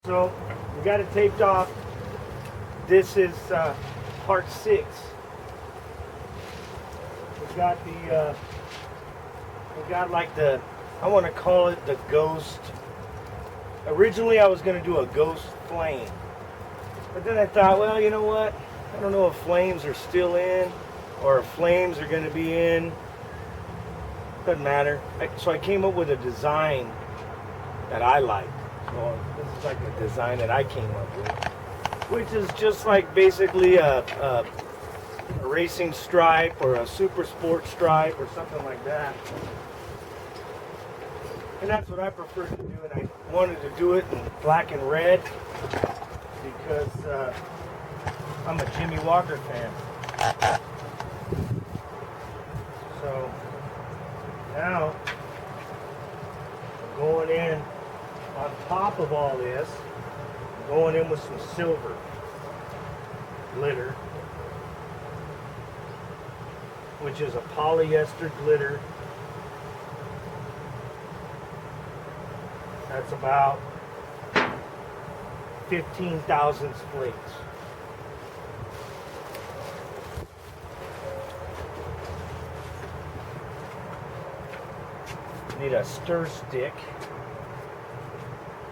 So we got it taped off. This is part 6. We got like the, I want to call it the ghost. Originally I was going to do a ghost flame, but then I thought, well, you know what, I don't know if flames are still in or if flames are going to be in. Doesn't matter. So I came up with a design that I like. So this is like a design that I came up with, which is just like basically a racing stripe or a super sport stripe or something like that. And that's what I prefer to do, and I wanted to do it in black and red because I'm a Jimmy Walker fan. So now I'm going in on top of all this, I'm going in with some silver glitter, which is a polyester glitter. That's about 15 thousandths flakes. Need a stir stick,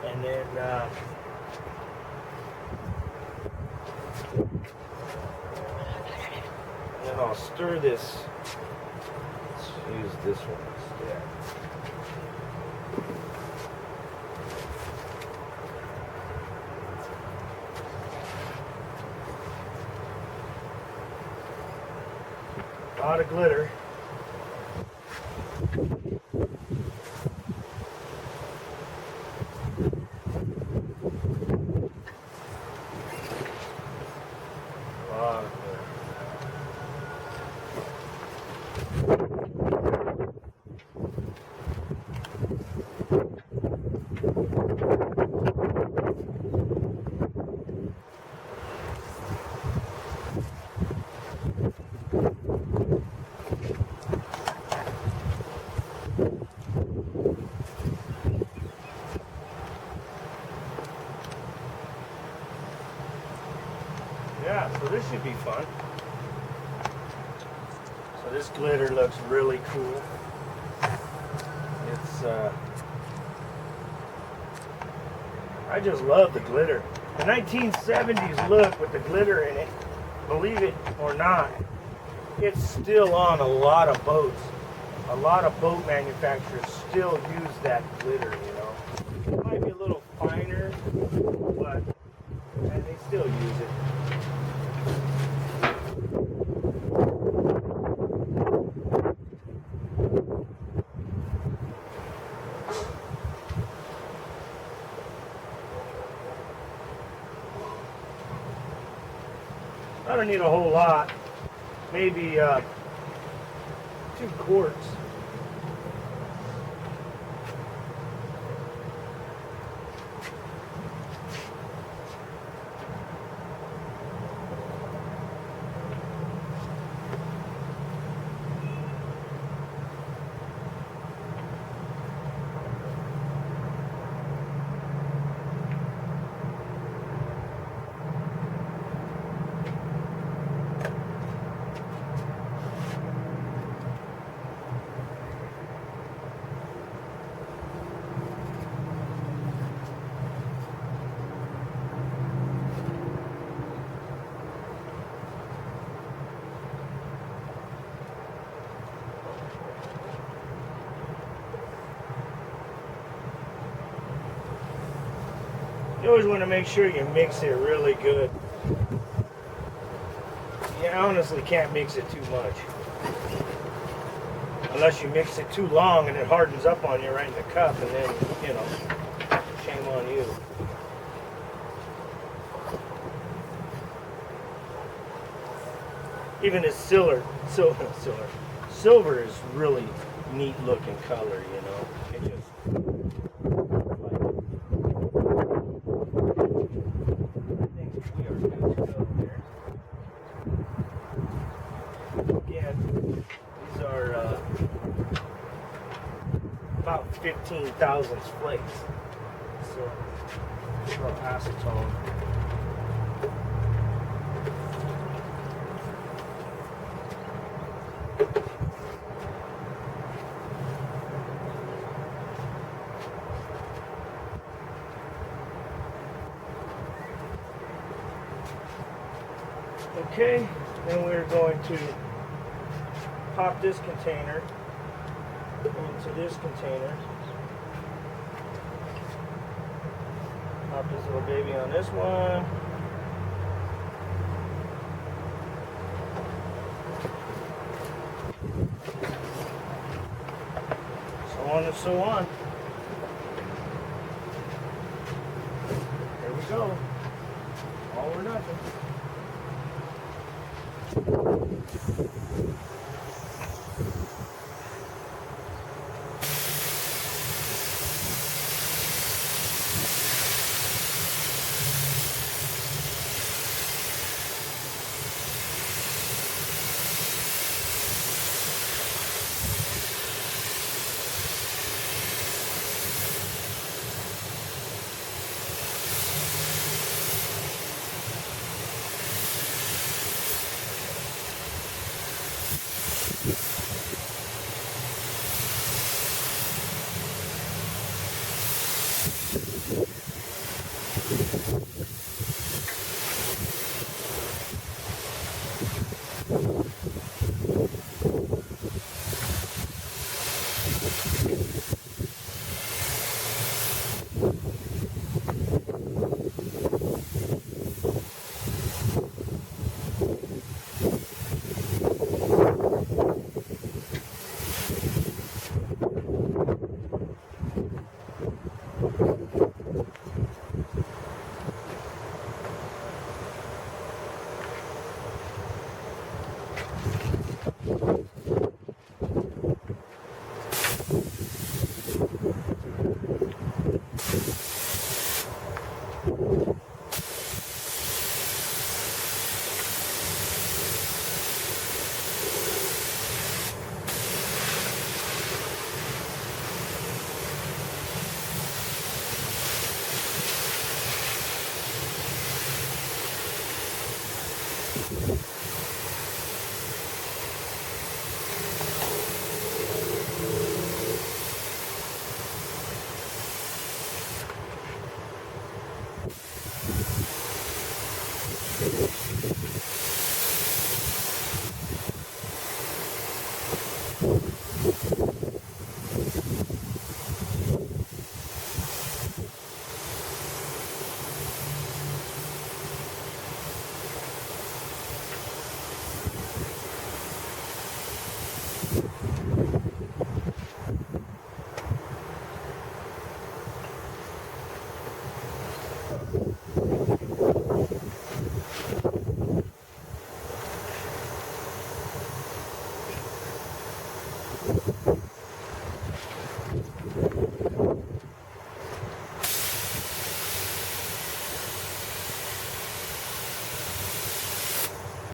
and then I'll stir this. Let's use this one instead. A lot of glitter. Yeah, so this should be fun. So this glitter looks really cool. It's I just love the glitter. The 1970s look with the glitter in it, believe it or not, it's still on a lot of boats. A lot of boat manufacturers still use that glitter, you know. It might be a little finer, but and they still use it. I don't need a whole lot, maybe 2 quarts. You always want to make sure you mix it really good. You honestly can't mix it too much. Unless you mix it too long and it hardens up on you right in the cup, and then, you know, shame on you. Even this silver is really neat looking color, you know. It just these are about 15 thousandths flakes. So natural acetone. Okay, then we're going to pop this container into this container. Pop this little baby on this one. So on and so on. There we go. All or nothing.